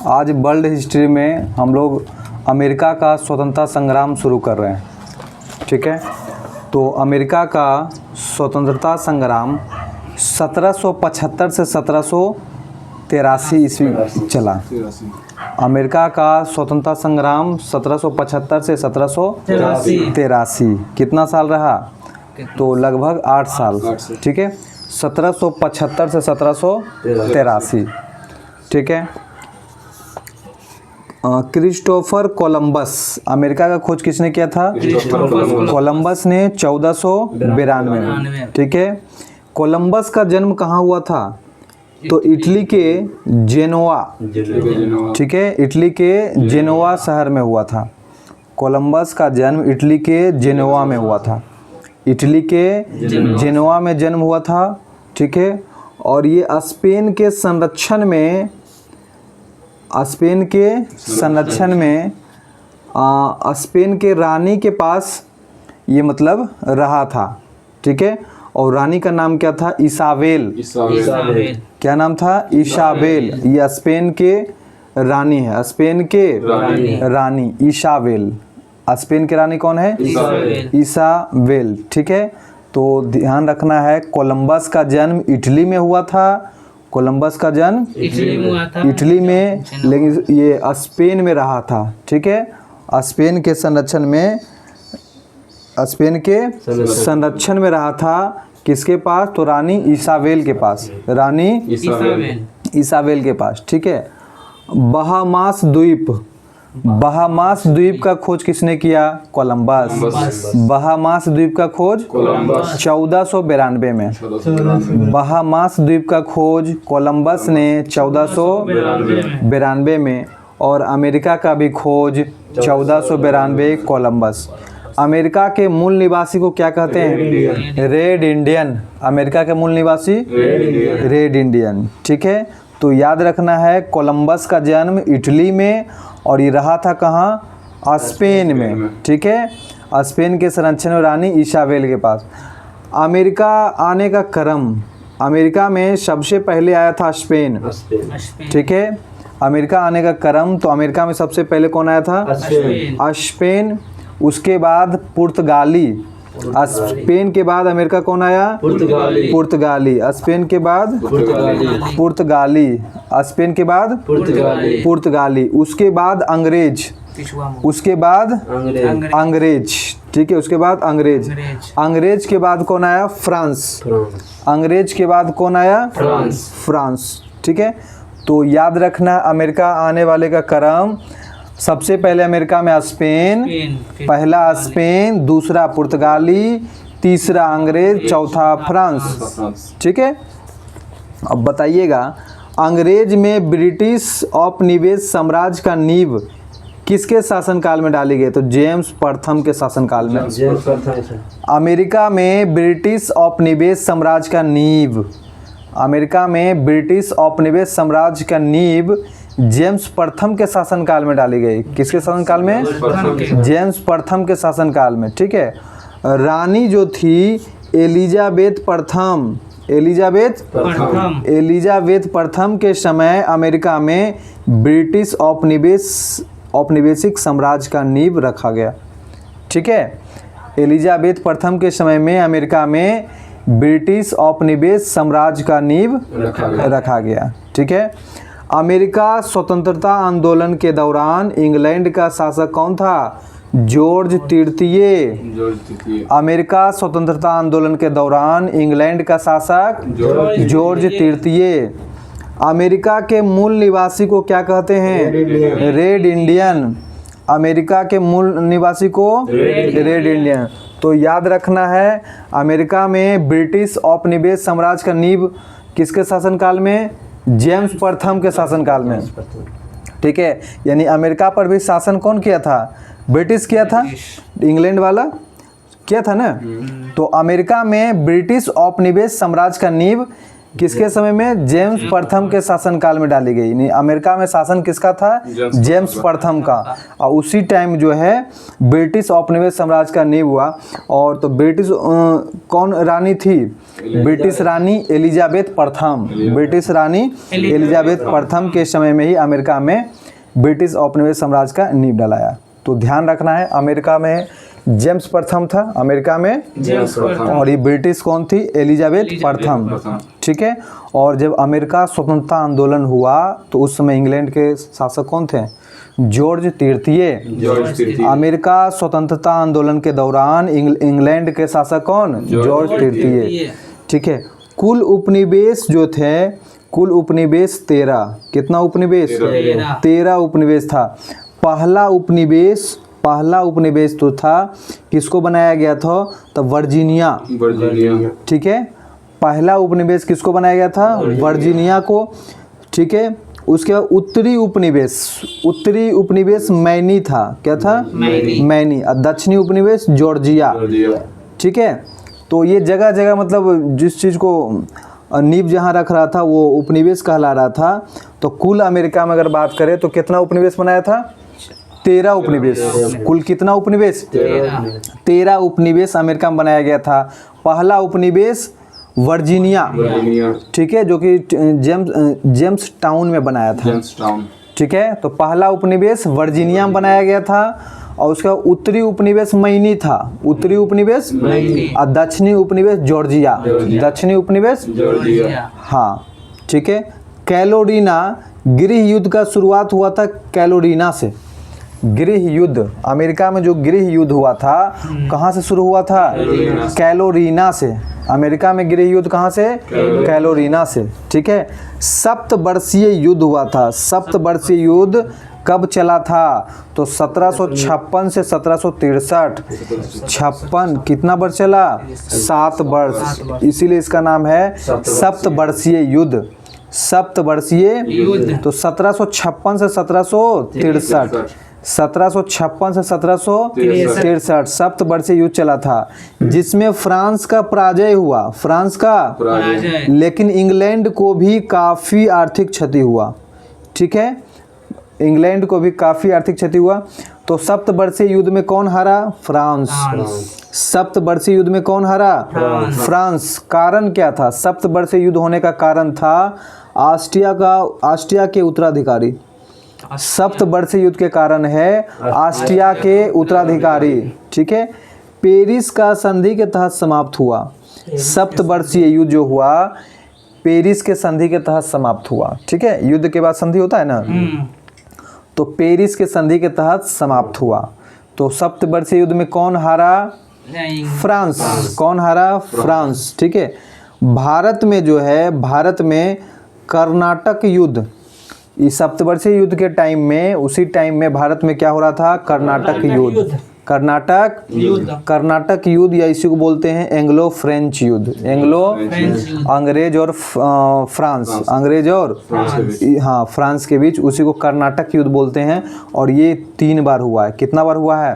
आज world history में हम लोग अमेरिका का स्वतंत्रता संग्राम शुरू कर रहे हैं। ठीक है, तो अमेरिका का स्वतंत्रता संग्राम 1775 से 1783 ईस्वी चला। अमेरिका का स्वतंत्रता संग्राम 1775 से 1783 कितना साल रहा? तो लगभग 8 साल। ठीक है, 1775 से 1783। ठीक है, क्रिस्टोफर कोलंबस, अमेरिका का खोज किसने किया था? कोलंबस ने 1492 में। ठीक है, कोलंबस का जन्म कहाँ हुआ था? तो इटली के जेनोवा। ठीक है, इटली के जेनोवा शहर में हुआ था। कोलंबस का जन्म इटली के जेनोवा में हुआ था। इटली के जेनोवा में जन्म हुआ था। ठीक है, और ये स्पेन के संरक्षण में स्पेन के रानी के पास ये मतलब रहा था। ठीक है, और रानी का नाम क्या था? इसाबेल। क्या नाम था? इसाबेल। ये स्पेन के रानी है। स्पेन के रानी इसाबेल। स्पेन के रानी कौन है? इसाबेल। ठीक है, तो ध्यान रखना है, कोलंबस का जन्म इटली में हुआ था। कोलंबस का जन्म इटली में, लेकिन ये स्पेन में रहा था। ठीक है, स्पेन के संरक्षण में रहा था। किसके पास? तो रानी इसाबेल के पास। रानी इसाबेल के पास। ठीक है, बहामास द्वीप का खोज किसने किया? कोलंबस। बहामास द्वीप का खोज 1492 में। बहामास द्वीप का खोज कोलंबस ने 1492 में, और अमेरिका का भी खोज 1492 कोलंबस। अमेरिका के मूल निवासी को क्या कहते हैं? Red Indian. अमेरिका के मूल निवासी रेड इंडियन। ठीक है, तो याद रखना है, कोलंबस का जन्म इटली में और ये रहा था कहाँ? स्पेन में। ठीक है, स्पेन के संरक्षण में रानी इसाबेल के पास। अमेरिका आने का क्रम, अमेरिका में सबसे पहले आया था स्पेन। ठीक है, अमेरिका आने का क्रम, तो अमेरिका में सबसे पहले कौन आया था? स्पेन। उसके बाद पुर्तगाली। स्पेन के बाद अमेरिका कौन आया? पुर्तगाली। स्पेन के बाद पुर्तगाली। स्पेन के बाद पुर्तगाली। उसके बाद अंग्रेज। उसके बाद अंग्रेज। ठीक है, उसके बाद अंग्रेज के बाद कौन आया? फ्रांस। अंग्रेज के बाद कौन आया? फ्रांस। ठीक है, तो याद रखना, अमेरिका आने वाले का क्रम, सबसे पहले अमेरिका में स्पेन, पहला स्पेन, दूसरा पुर्तगाली, तीसरा अंग्रेज, चौथा फ्रांस। ठीक है, अब बताइएगा, अंग्रेज में ब्रिटिश औपनिवेश साम्राज्य का नींव किसके शासनकाल में डाली गई? तो जेम्स प्रथम के शासनकाल में। अमेरिका में ब्रिटिश औपनिवेश साम्राज्य का नींव, अमेरिका में ब्रिटिश औपनिवेश साम्राज्य का नींव जेम्स प्रथम के शासनकाल में डाली गई। किसके शासनकाल में? जेम्स प्रथम के शासनकाल में। ठीक है, रानी जो थी एलिजाबेथ प्रथम के समय अमेरिका में ब्रिटिश औपनिवेशिक साम्राज्य का नींव रखा गया। ठीक है, एलिजाबेथ प्रथम के समय में अमेरिका में ब्रिटिश औपनिवेश साम्राज्य का नींव रखा गया। ठीक है, अमेरिका स्वतंत्रता आंदोलन के दौरान इंग्लैंड का शासक कौन था? जॉर्ज तृतीय। अमेरिका स्वतंत्रता आंदोलन के दौरान इंग्लैंड का शासक जॉर्ज तृतीय। अमेरिका के मूल निवासी को क्या कहते हैं? Red Indian. अमेरिका के मूल निवासी को रेड इंडियन। तो याद रखना है, अमेरिका में ब्रिटिश औपनिवेश साम्राज्य का नींव किसके शासनकाल में? जेम्स प्रथम के शासनकाल में। ठीक है, यानी अमेरिका पर भी शासन कौन किया था? ब्रिटिश किया था। इंग्लैंड वाला किया था ना। तो अमेरिका में ब्रिटिश औपनिवेश साम्राज्य का नींव किसके समय में? जेम्स प्रथम के शासनकाल में डाली गई। नहीं, अमेरिका में शासन किसका था? जेम्स प्रथम का। और उसी टाइम जो है ब्रिटिश औपनिवेश साम्राज्य का नींव हुआ। और तो ब्रिटिश कौन रानी थी? ब्रिटिश रानी एलिजाबेथ प्रथम। ब्रिटिश रानी एलिजाबेथ प्रथम के समय में ही अमेरिका में ब्रिटिश औपनिवेश साम्राज्य का नींव डलाया। तो ध्यान रखना है, अमेरिका में जेम्स प्रथम था, अमेरिका में जेम्स प्रथम। और ये ब्रिटिश कौन थी? एलिजाबेथ प्रथम। ठीक है। और जब अमेरिका स्वतंत्रता आंदोलन हुआ तो उस समय इंग्लैंड के शासक कौन थे? जॉर्ज तृतीय। अमेरिका स्वतंत्रता आंदोलन के दौरान इंग्लैंड के शासक कौन? जॉर्ज तृतीय। ठीक है। कुल उपनिवेश जो थे, कुल उपनिवेश 13। कितना उपनिवेश? 13 उपनिवेश था। पहला उपनिवेश तो था, किसको बनाया गया था? तो वर्जीनिया। ठीक है। पहला उपनिवेश किसको बनाया गया था? वर्जीनिया को। ठीक है। उसके बाद उत्तरी उपनिवेश मैनी था। क्या था? मैनी। और दक्षिणी उपनिवेश जॉर्जिया। ठीक है। तो ये जगह जगह मतलब जिस चीज़ को नींव जहाँ रख रहा था वो उपनिवेश कहला रहा था। तो कुल अमेरिका में अगर बात करें तो कितना उपनिवेश बनाया था? 13 उपनिवेश। कुल कितना उपनिवेश? 13 उपनिवेश अमेरिका में बनाया गया था। पहला उपनिवेश वर्जीनिया। ठीक है। जो कि जेम्स टाउन में बनाया था। ठीक है। तो पहला उपनिवेश वर्जीनिया में बनाया गया था। और उसका उत्तरी उपनिवेश मैनी था। उत्तरी उपनिवेश और दक्षिणी उपनिवेश जॉर्जिया। दक्षिणी उपनिवेश हाँ। ठीक है। कैलोरीना गृह युद्ध का शुरुआत हुआ था कैलोरीना से। गृह युद्ध, अमेरिका में जो गृह युद्ध हुआ था कहाँ से शुरू हुआ था? कैलोरीना से। अमेरिका में गृह युद्ध कहाँ से? कैलोरीना से। ठीक है। सप्तवर्षीय युद्ध हुआ था। सप्तवर्षीय युद्ध कब चला था? तो 1756 से 1763। 56 कितना वर्ष चला? 7 वर्ष। इसीलिए इसका नाम है सप्तवर्षीय युद्ध। सप्तवर्षीय युद्ध। तो 1756 से 1763। 1756 से 1763 सप्तवर्षीय युद्ध चला था, जिसमें फ्रांस का पराजय हुआ। फ्रांस का लेकिन इंग्लैंड को भी काफ़ी आर्थिक क्षति हुआ। ठीक है। इंग्लैंड को भी काफ़ी आर्थिक क्षति हुआ। तो सप्तवर्षीय युद्ध में कौन हारा? फ्रांस। सप्तवर्षीय युद्ध में कौन हारा? फ्रांस। कारण क्या था? सप्तवर्षीय युद्ध होने का कारण था ऑस्ट्रिया के उत्तराधिकारी। सप्तवर्षीय युद्ध के कारण है ऑस्ट्रिया के उत्तराधिकारी। ठीक है। पेरिस का संधि के तहत समाप्त हुआ। सप्तवर्षीय युद्ध जो हुआ पेरिस के संधि के तहत समाप्त हुआ। ठीक है। युद्ध के बाद संधि होता है ना, तो पेरिस के संधि के तहत समाप्त हुआ। तो सप्तवर्षीय युद्ध में कौन हारा? फ्रांस। कौन हारा? फ्रांस। ठीक है। भारत में जो है, भारत में कर्नाटक युद्ध, इस सप्तवर्षीय युद्ध के टाइम में, उसी टाइम में भारत में क्या हो रहा था? कर्नाटक युद्ध। कर्नाटक युद्ध या इसी को बोलते हैं एंग्लो फ्रेंच युद्ध। एंग्लो अंग्रेज और फ्रांस, अंग्रेज और हाँ फ्रांस के बीच, उसी को कर्नाटक युद्ध बोलते हैं। और ये 3 बार हुआ है। कितना बार हुआ है?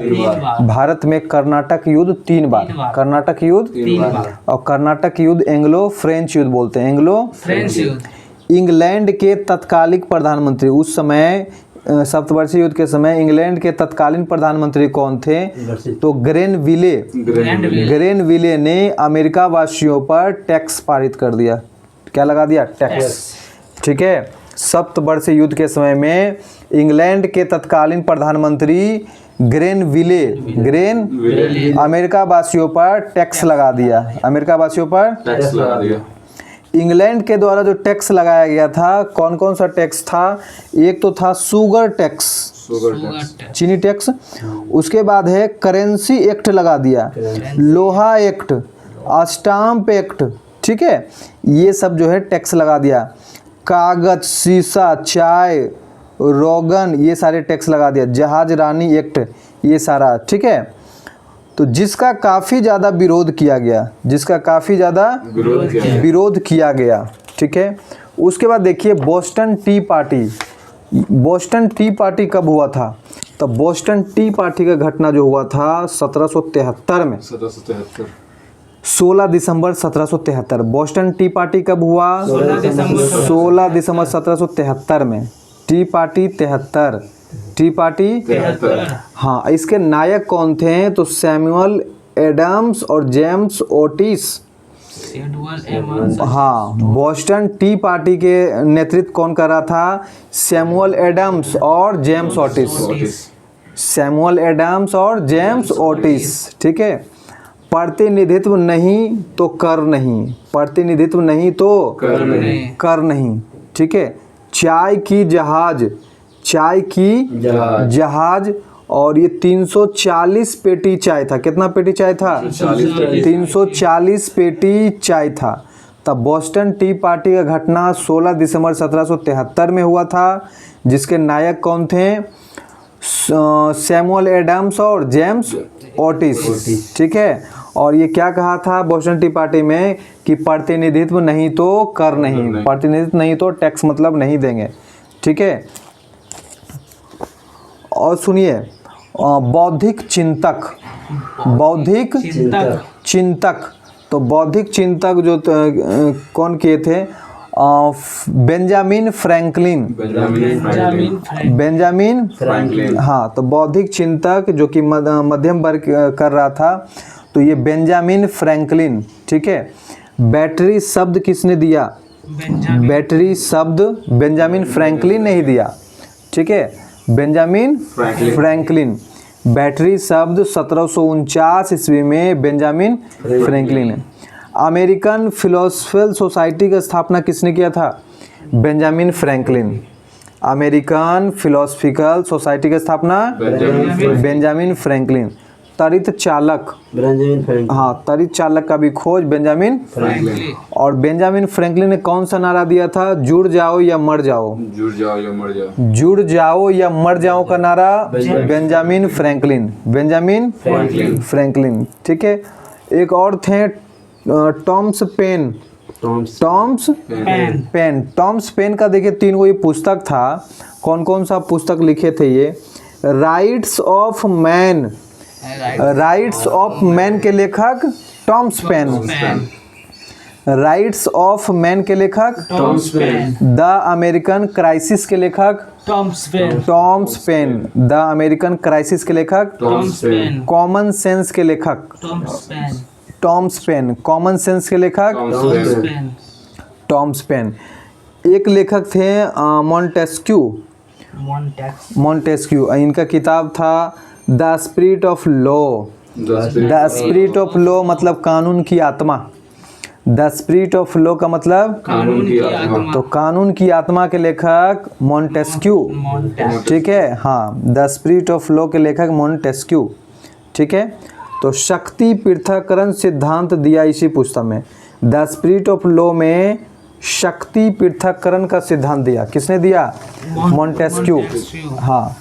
भारत में कर्नाटक युद्ध 3 बार। कर्नाटक युद्ध 3 बार। और कर्नाटक युद्ध एंग्लो फ्रेंच युद्ध बोलते हैं। एंग्लो फ्रेंच युद्ध। इंग्लैंड के तत्कालीन प्रधानमंत्री उस समय, सप्तवर्षीय युद्ध के समय इंग्लैंड के तत्कालीन प्रधानमंत्री कौन थे? तो ग्रेनविले ने अमेरिका वासियों पर टैक्स पारित कर दिया। क्या लगा दिया? टैक्स। ठीक है। सप्तवर्षीय युद्ध के समय में इंग्लैंड के तत्कालीन प्रधानमंत्री ग्रेनविले अमेरिका वासियों पर टैक्स लगा दिया। अमेरिका वासियों पर टैक्स लगा दिया। इंग्लैंड के द्वारा जो टैक्स लगाया गया था, कौन कौन सा टैक्स था? एक तो था शुगर टैक्स, चीनी टैक्स। उसके बाद है करेंसी एक्ट लगा दिया, लोहा एक्ट, स्टाम्प एक्ट। ठीक है। ये सब जो है टैक्स लगा दिया। कागज, शीशा, चाय, रोगन, ये सारे टैक्स लगा दिया। जहाज रानी एक्ट, ये सारा। ठीक है। तो जिसका काफ़ी ज़्यादा विरोध किया गया, जिसका काफ़ी ज़्यादा विरोध किया गया। ठीक है। उसके बाद देखिए Boston T party. Boston T party कब हुआ था? तो बोस्टन टी पार्टी का घटना जो हुआ था 1773 में। 16 दिसंबर 1773। बोस्टन टी पार्टी कब हुआ? 16 दिसंबर 1773 में। T party 73, T party 73। हाँ, इसके नायक कौन थे? तो सैमुअल एडम्स और जेम्स ओटिस। हाँ, बोस्टन टी पार्टी के नेतृत्व कौन कर रहा था? सैमुअल एडम्स और जेम्स ओटिस। सैमुअल एडम्स और जेम्स ओटिस। ठीक है। प्रतिनिधित्व नहीं तो कर नहीं, प्रतिनिधित्व नहीं तो कर नहीं। ठीक है। चाय की जहाज, चाय की जहाज, और ये 340 पेटी चाय था। कितना पेटी चाय था? 340 पेटी चाय था। तब बोस्टन टी पार्टी का घटना 16 दिसंबर 1773 में हुआ था, जिसके नायक कौन थे? सैमुअल एडम्स और जेम्स ओटिस। ठीक है। और ये क्या कहा था बोस्टन टी पार्टी में कि प्रतिनिधित्व नहीं तो कर नहीं, प्रतिनिधित्व नहीं तो टैक्स मतलब नहीं देंगे। ठीक है। और सुनिए, बौद्धिक चिंतक, बौद्धिक चिंतक। तो बौद्धिक चिंतक जो कौन किए थे? Benjamin Franklin. Benjamin Franklin. हाँ, तो बौद्धिक चिंतक जो कि मध्यम वर्ग कर रहा था, तो ये बेंजामिन फ्रैंकलिन। ठीक है। बैटरी शब्द किसने दिया? बैटरी शब्द बेंजामिन फ्रैंकलिन ने ही दिया। ठीक है। Benjamin Franklin. बैटरी शब्द 1749 ईस्वी में बेंजामिन फ्रैंकलिन ने। अमेरिकन फिलोसफिकल सोसाइटी की स्थापना किसने किया था? Benjamin Franklin. American philosophical society की स्थापना बेंजामिन फ्रैंकलिन। तरित चालक, हाँ, तरित चालक का भी खोज बेंजामिन फ्रैंकलिन। और बेंजामिन फ्रैंकलिन ने कौन सा नारा दिया था? जुड़ जाओ या मर जाओ। जुड़ जाओ या मर जाओ। जुड़ जाओ या मर जाओ का नारा बेंजामिन फ्रैंकलिन। Benjamin Franklin. ठीक है। एक और थे Thomas Paine. Thomas Paine. Thomas Paine का देखिए 3 गो ये पुस्तक था। कौन कौन सा पुस्तक लिखे थे ये? Rights of Man. Rights of Man के लेखक Thomas Paine. Rights of Man के लेखक Thomas Paine. The American Crisis के लेखक Thomas Paine. The American Crisis के लेखक टॉमस पेन। कॉमन सेंस के लेखक टॉमस पेन। कॉमन सेंस के लेखक टॉमस पेन। एक लेखक थे मॉन्टेस्क्यू। मॉन्टेस्क्यू। इनका किताब था the spirit of law. The spirit of law मतलब कानून की आत्मा। द स्पिरिट ऑफ लॉ का मतलब कानून की आत्मा। तो कानून की आत्मा के लेखक मॉन्टेस्क्यू। ठीक है। हाँ, द स्पिरिट ऑफ लॉ के लेखक मॉन्टेस्क्यू। ठीक है। तो शक्ति पृथक्करण सिद्धांत दिया इसी पुस्तक में। द स्पिरिट ऑफ लॉ में शक्ति पृथक्करण का सिद्धांत दिया। किसने दिया? मॉन्टेस्क्यू। हाँ,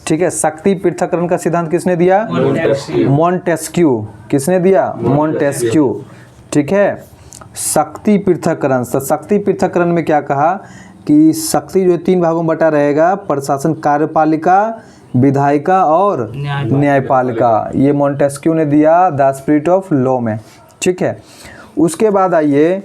ठीक है। शक्ति पृथक्करण का सिद्धांत किसने दिया? मॉन्टेस्क्यू। किसने दिया? मॉन्टेस्क्यू। ठीक है। शक्ति पृथक्करण। तो शक्ति पृथक्करण में क्या कहा कि शक्ति जो 3 भागों में बटा रहेगा, प्रशासन, कार्यपालिका, विधायिका और न्यायपालिका। ये मॉन्टेस्क्यू ने दिया द स्पिरिट ऑफ लॉ में। ठीक है। उसके बाद आइए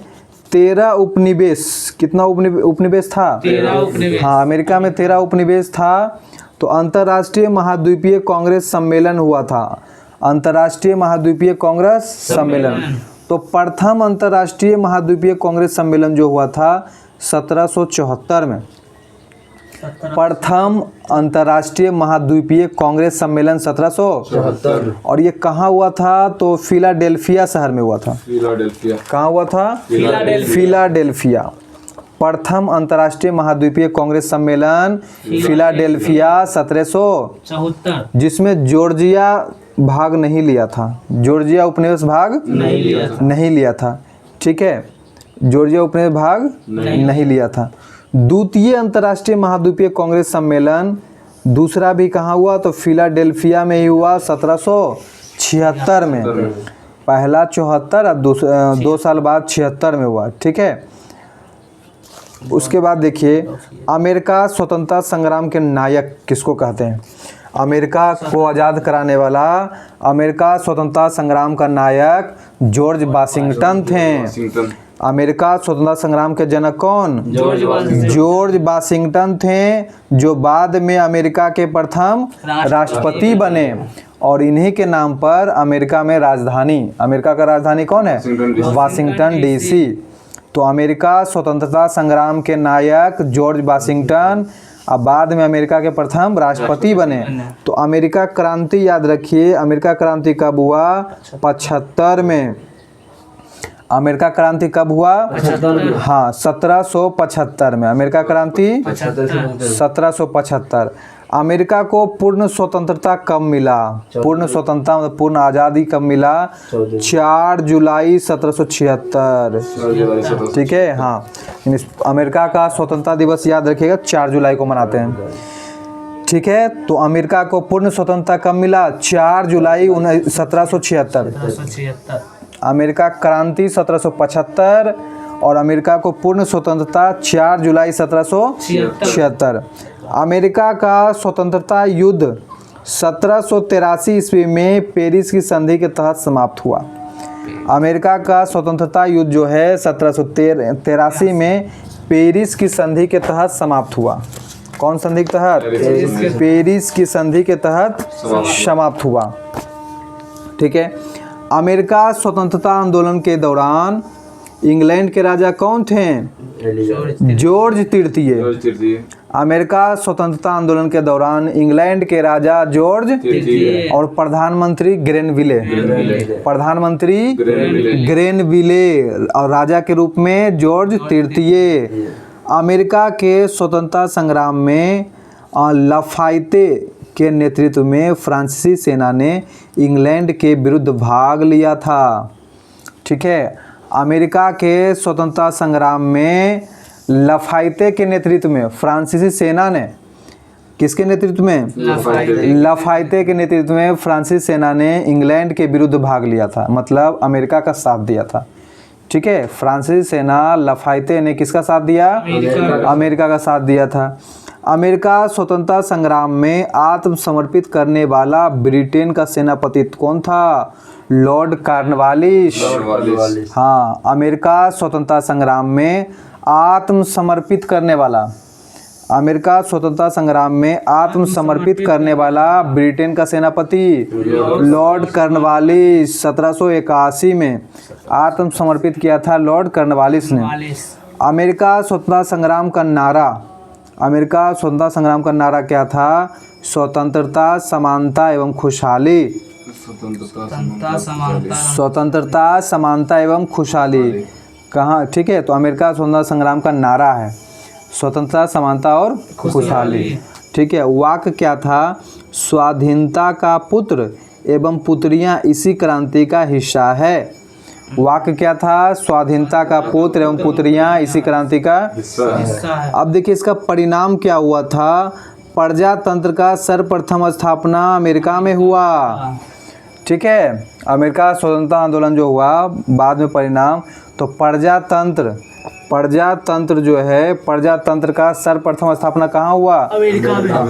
13 उपनिवेश। कितना उपनिवेश था? 13 उपनिवेश। हाँ, अमेरिका में 13 उपनिवेश था। तो अंतर्राष्ट्रीय महाद्वीपीय कांग्रेस सम्मेलन हुआ था। अंतर्राष्ट्रीय महाद्वीपीय कांग्रेस सम्मेलन। तो प्रथम अंतर्राष्ट्रीय महाद्वीपीय कांग्रेस सम्मेलन जो हुआ था 1774 में। प्रथम अंतर्राष्ट्रीय महाद्वीपीय कांग्रेस सम्मेलन 1774। और ये कहाँ हुआ था? तो फिलाडेल्फिया शहर में हुआ था। फिलाडेल्फिया। कहाँ हुआ था? फिलाडेल्फिया। प्रथम अंतर्राष्ट्रीय महाद्वीपीय कांग्रेस सम्मेलन फिलाडेल्फिया 1774, जिसमें जॉर्जिया भाग नहीं लिया था। जॉर्जिया उपनिवेश भाग नहीं लिया था। ठीक है। जॉर्जिया उपनिवेश भाग नहीं लिया था। द्वितीय अंतर्राष्ट्रीय महाद्वीपीय कांग्रेस सम्मेलन दूसरा भी कहाँ हुआ? तो फिलाडेल्फिया में ही हुआ 1776 में। पहला 74 और 2 साल बाद 76 में हुआ। ठीक है। उसके बाद देखिए, अमेरिका स्वतंत्रता संग्राम के नायक किसको कहते हैं? अमेरिका को आज़ाद कराने वाला, अमेरिका स्वतंत्रता संग्राम का नायक जॉर्ज वाशिंगटन थे। अमेरिका स्वतंत्रता संग्राम के जनक कौन? जॉर्ज वाशिंगटन थे, जो बाद में अमेरिका के प्रथम राष्ट्रपति बने। और इन्हीं के नाम पर अमेरिका में राजधानी, अमेरिका का राजधानी कौन है? Washington DC. तो अमेरिका स्वतंत्रता संग्राम के नायक जॉर्ज वाशिंगटन अब बाद में अमेरिका के प्रथम राष्ट्रपति बने। तो अमेरिका क्रांति याद रखिए, अमेरिका क्रांति कब हुआ? 75 में। अमेरिका क्रांति कब हुआ? हाँ, 1775 में अमेरिका क्रांति 1775। अमेरिका को पूर्ण स्वतंत्रता कब मिला? पूर्ण स्वतंत्रता मतलब पूर्ण आज़ादी कब मिला? 4 जुलाई 1776। ठीक है, हाँ। अमेरिका का स्वतंत्रता दिवस याद रखिएगा, 4 जुलाई को मनाते हैं। ठीक है, तो अमेरिका को पूर्ण स्वतंत्रता कब मिला? 4 जुलाई 1776। अमेरिका क्रांति 1775 और अमेरिका को पूर्ण स्वतंत्रता 4 जुलाई 1776। अमेरिका का स्वतंत्रता युद्ध 1783 ईस्वी में पेरिस की संधि के तहत समाप्त हुआ। अमेरिका का स्वतंत्रता युद्ध जो है 1783 में पेरिस की संधि के तहत समाप्त हुआ। कौन संधि के तहत? पेरिस की संधि के तहत समाप्त हुआ। ठीक है। अमेरिका स्वतंत्रता आंदोलन के दौरान इंग्लैंड के राजा कौन थे? जॉर्ज तृतीय। अमेरिका स्वतंत्रता आंदोलन के दौरान इंग्लैंड के राजा जॉर्ज और प्रधानमंत्री ग्रेनविले, प्रधानमंत्री ग्रेनविले और राजा के रूप में जॉर्ज तृतीय। अमेरिका के स्वतंत्रता संग्राम में लाफायते के नेतृत्व में फ्रांसीसी सेना ने इंग्लैंड के विरुद्ध भाग लिया था। ठीक है, अमेरिका के स्वतंत्रता संग्राम में लाफायते के नेतृत्व में फ्रांसीसी सेना ने, किसके नेतृत्व में? लाफायते के नेतृत्व में फ्रांसीसी सेना ने इंग्लैंड के विरुद्ध भाग लिया था, मतलब अमेरिका का साथ दिया था। ठीक है, फ्रांसीसी सेना लाफायते ने किसका साथ दिया? अमेरिका का साथ दिया था। अमेरिका स्वतंत्रता संग्राम में आत्मसमर्पित करने वाला ब्रिटेन का सेनापति कौन था? Lord Cornwallis. हाँ, अमेरिका स्वतंत्रता संग्राम में आत्मसमर्पित करने वाला, अमेरिका स्वतंत्रता संग्राम में आत्मसमर्पित करने वाला ब्रिटेन का सेनापति लॉर्ड कॉर्नवालिस 1781 में आत्मसमर्पित किया था लॉर्ड कॉर्नवालिस ने। अमेरिका स्वतंत्रता संग्राम का नारा, अमेरिका स्वतंत्रता संग्राम का नारा क्या था? स्वतंत्रता, समानता एवं खुशहाली। स्वतंत्रता, समानता एवं खुशहाली कहाँ? ठीक है, तो अमेरिका स्वतंत्रता संग्राम का नारा है स्वतंत्रता, समानता और खुशहाली। ठीक है, वाक्य क्या था? स्वाधीनता का पुत्र एवं पुत्रियां इसी क्रांति का हिस्सा है। वाक्य क्या था? स्वाधीनता का पुत्र एवं पुत्रियां इसी क्रांति का हिस्सा है। अब देखिए इसका परिणाम क्या हुआ था? प्रजातंत्र का सर्वप्रथम स्थापना अमेरिका में हुआ। ठीक है, अमेरिका स्वतंत्रता आंदोलन जो हुआ बाद में परिणाम, तो प्रजातंत्र जो है, प्रजातंत्र का सर्वप्रथम स्थापना कहाँ हुआ?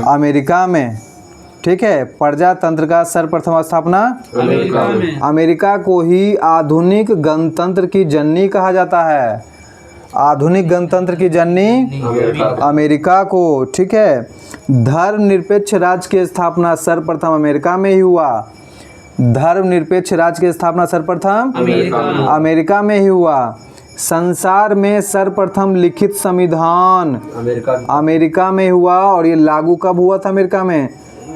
अमेरिका में। ठीक है, प्रजातंत्र का सर्वप्रथम स्थापना अमेरिका में। अमेरिका को ही आधुनिक गणतंत्र की जननी कहा जाता है। आधुनिक गणतंत्र की जननी अमेरिका को। ठीक है, धर्मनिरपेक्ष राज्य की स्थापना सर्वप्रथम अमेरिका में ही हुआ। धर्मनिरपेक्ष राज्य की स्थापना सर्वप्रथम अमेरिका में ही हुआ। संसार में सर्वप्रथम लिखित संविधान अमेरिका में हुआ और ये लागू कब हुआ था अमेरिका में?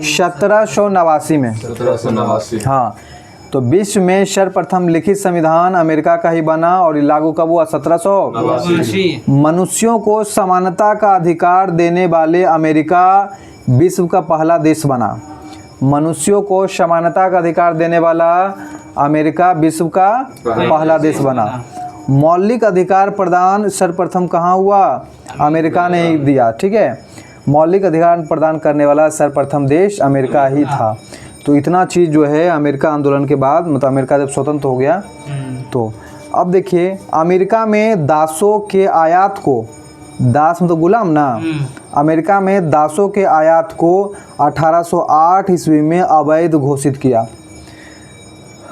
1789 में। 1789। हाँ, तो विश्व में सर्वप्रथम लिखित संविधान अमेरिका का ही बना और ये लागू कब हुआ? 1789। मनुष्यों को समानता का अधिकार देने वाले अमेरिका विश्व का पहला देश बना। मनुष्यों को समानता का अधिकार देने वाला अमेरिका विश्व का पहला देश बना। मौलिक अधिकार प्रदान सर्वप्रथम कहाँ हुआ? अमेरिका ने ही दिया। ठीक है, मौलिक अधिकार प्रदान करने वाला सर्वप्रथम देश अमेरिका ही था। तो इतना चीज़ जो है अमेरिका आंदोलन के बाद, मतलब अमेरिका जब स्वतंत्र हो गया। तो अब देखिए अमेरिका में दासों के आयात को दास में तो गुलाम ना। अमेरिका में दासों के आयात को 1808 ईस्वी में अवैध घोषित किया।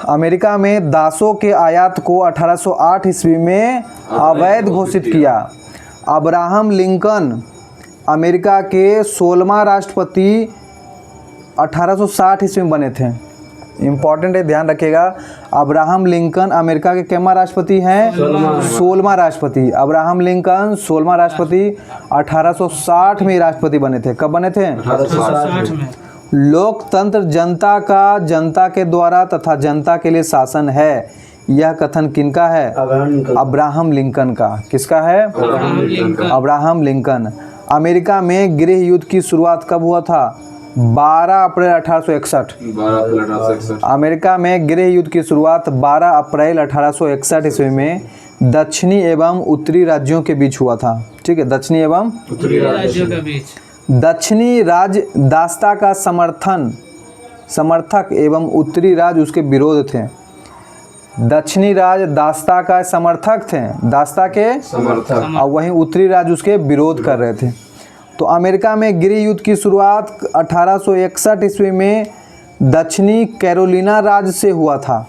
अमेरिका में दासों के आयात को 1808 ईस्वी में अवैध घोषित किया। अब्राहम लिंकन अमेरिका के 16वां राष्ट्रपति 1860 ईस्वी में बने थे। इम्पॉर्टेंट है, ध्यान रखिएगा। अब्राहम लिंकन अमेरिका के कितवां राष्ट्रपति हैं? 16वां राष्ट्रपति। अब्राहम लिंकन 16वां राष्ट्रपति 1860 में राष्ट्रपति बने थे। कब बने थे? 1860 में। लोकतंत्र जनता का, जनता के द्वारा तथा जनता के लिए शासन है, यह कथन किनका है? अब्राहम लिंकन का। किसका है? Abraham Lincoln. अमेरिका में गृह युद्ध की शुरुआत कब हुआ था? 12 अप्रैल 1861। अमेरिका में गृह युद्ध की शुरुआत 12 अप्रैल 1861 ईस्वी में दक्षिणी एवं उत्तरी राज्यों के बीच हुआ था। ठीक है, दक्षिणी एवं उत्तरी राज्यों के बीच। दक्षिणी राज्य दासता का समर्थक एवं उत्तरी राज्य उसके विरोध थे। दक्षिणी राज्य दासता का समर्थक थे, दासता के समर्थक, और वहीं उत्तरी राज्य उसके विरोध कर रहे थे। तो अमेरिका में गृह युद्ध की शुरुआत 1861 ईस्वी में दक्षिणी कैरोलिना राज्य से हुआ था।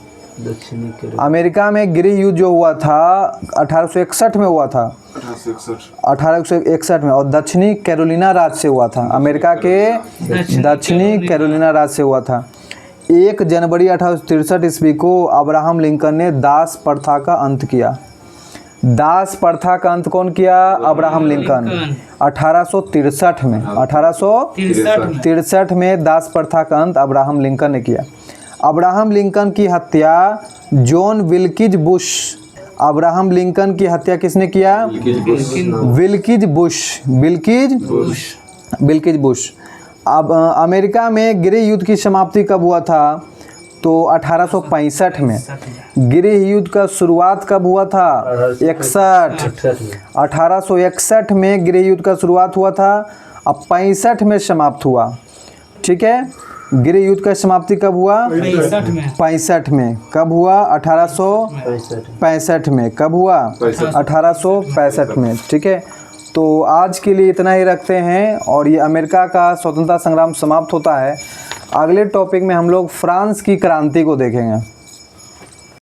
अमेरिका में गृह युद्ध जो हुआ था 1861 में हुआ था, 1861 में, और दक्षिणी कैरोलिना राज्य से हुआ था। अमेरिका के दक्षिणी कैरोलिना राज्य से हुआ था। 1 जनवरी 1863 ईस्वी को अब्राहम लिंकन ने दास प्रथा का अंत किया। दास प्रथा का अंत कौन किया? Abraham Lincoln. 1863 में, 1863 में दास प्रथा का अंत अब्राहम लिंकन ने किया। अब्राहम लिंकन की हत्या जॉन विल्किज बुश। अब्राहम लिंकन की हत्या किसने किया? विल्किज बुश। अब अमेरिका में गृह युद्ध की समाप्ति कब हुआ था? तो 1865 में। गृह युद्ध का शुरुआत कब हुआ था? 1861 में गृह युद्ध का शुरुआत हुआ था, अब 65 में समाप्त हुआ। ठीक है, गृह युद्ध का समाप्ति कब हुआ? 65 में। कब हुआ? 1865 में। कब हुआ? 1865 में। ठीक है, तो आज के लिए इतना ही रखते हैं और ये अमेरिका का स्वतंत्रता संग्राम समाप्त होता है। अगले टॉपिक में हम लोग फ्रांस की क्रांति को देखेंगे।